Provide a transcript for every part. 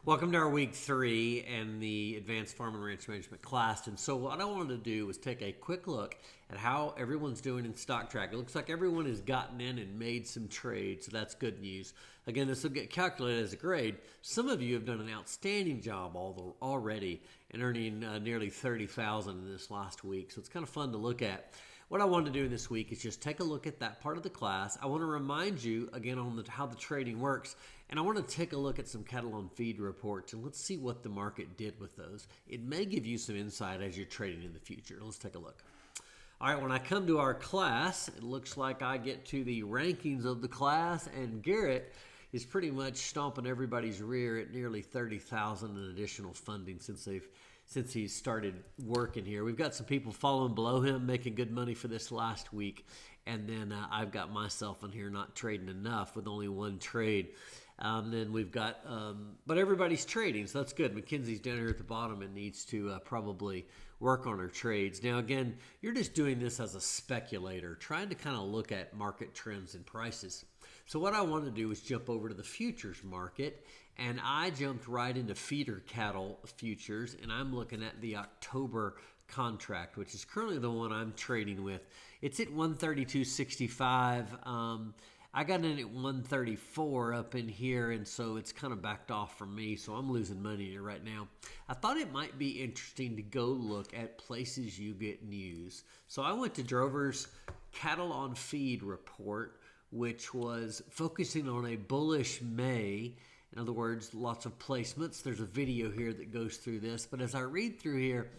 Welcome to our week 3 and the Advanced Farm and Ranch Management class. And so what I wanted to do was take a quick look at how everyone's doing in stock track. It looks like everyone has gotten in and made some trades, so that's good news. Again, this will get calculated as a grade. Some of you have done an outstanding job already and earning nearly $30,000 in this last week, so it's kind of fun to look at. What I wanted to do this week is just take a look at that part of the class. I want to remind you again on how the trading works, and I want to take a look at some cattle on feed reports, and let's see what the market did with those. It may give you some insight as you're trading in the future. Let's take a look. All right, when I come to our class, it looks like I get to the rankings of the class, and Garrett is pretty much stomping everybody's rear at nearly $30,000 in additional funding since he started working here. We've got some people following below him, making good money for this last week. And then I've got myself in here not trading enough with only one trade. Then we've got, but everybody's trading, so that's good. Mackenzie's down here at the bottom and needs to probably work on her trades. Now, again, you're just doing this as a speculator, trying to kind of look at market trends and prices. So what I want to do is jump over to the futures market, and I jumped right into feeder cattle futures, and I'm looking at the October contract, which is currently the one I'm trading with. It's at 132.65. I got in at 134 up in here, and so it's kind of backed off from me, so I'm losing money here right now. I thought it might be interesting to go look at places you get news. So I went to Drover's Cattle on Feed report, which was focusing on a bullish May. In other words, lots of placements. There's a video here that goes through this, but as I read through here,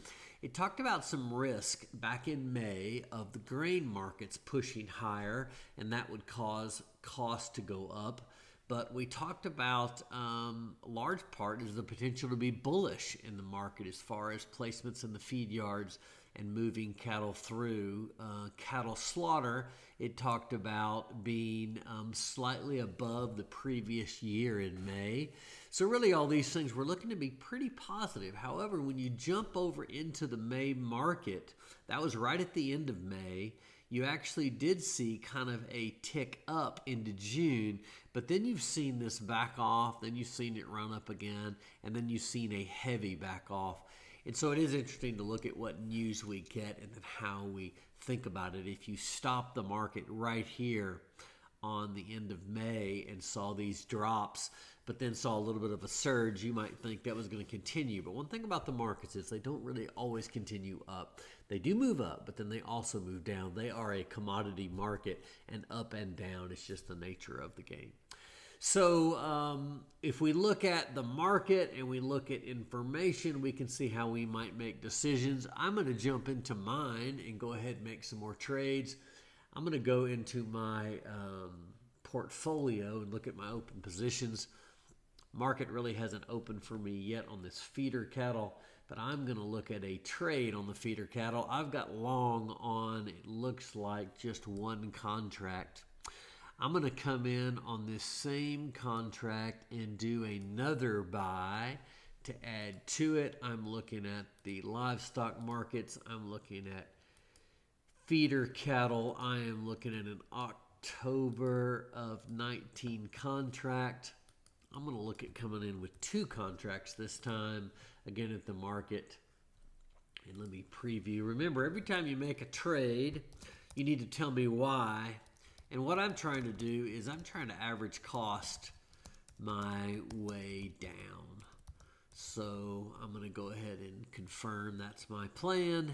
it talked about some risk back in May of the grain markets pushing higher, and that would cause costs to go up. But we talked about a large part is the potential to be bullish in the market as far as placements in the feed yards and moving cattle through. Cattle slaughter, it talked about being slightly above the previous year in May. So really all these things were looking to be pretty positive. However, when you jump over into the May market, that was right at the end of May, you actually did see kind of a tick up into June, but then you've seen this back off, then you've seen it run up again, and then you've seen a heavy back off. And so it is interesting to look at what news we get and then how we think about it. If you stop the market right here on the end of May and saw these drops, but then saw a little bit of a surge, you might think that was going to continue. But one thing about the markets is they don't really always continue up. They do move up, but then they also move down. They are a commodity market, and up and down is just the nature of the game. So if we look at the market and we look at information, we can see how we might make decisions. I'm going to jump into mine and go ahead and make some more trades. I'm going to go into my portfolio and look at my open positions. Market really hasn't opened for me yet on this feeder cattle, but I'm going to look at a trade on the feeder cattle. I've got long on, it looks like just one contract. I'm going to come in on this same contract and do another buy to add to it. I'm looking at the livestock markets. I'm looking at feeder cattle. I am looking at an October of 19 contract. I'm going to look at coming in with two contracts this time, again at the market. And let me preview. Remember, every time you make a trade, you need to tell me why. And what I'm trying to do is I'm trying to average cost my way down. So I'm going to go ahead and confirm that's my plan.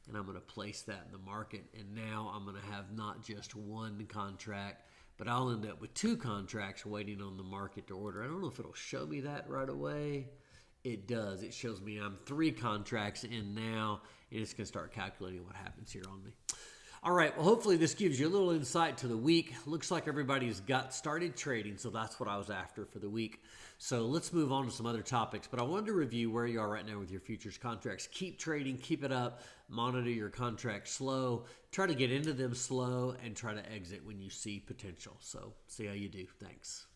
And I'm going to place that in the market. And now I'm going to have not just one contract, but I'll end up with two contracts waiting on the market to order. I don't know if it'll show me that right away. It does. It shows me I'm 3 contracts in now, and it's going to start calculating what happens here on me. All right, well, hopefully this gives you a little insight to the week. Looks like everybody's got started trading, so that's what I was after for the week. So let's move on to some other topics, but I wanted to review where you are right now with your futures contracts. Keep trading, keep it up, monitor your contracts slow, try to get into them slow, and try to exit when you see potential. So see how you do. Thanks.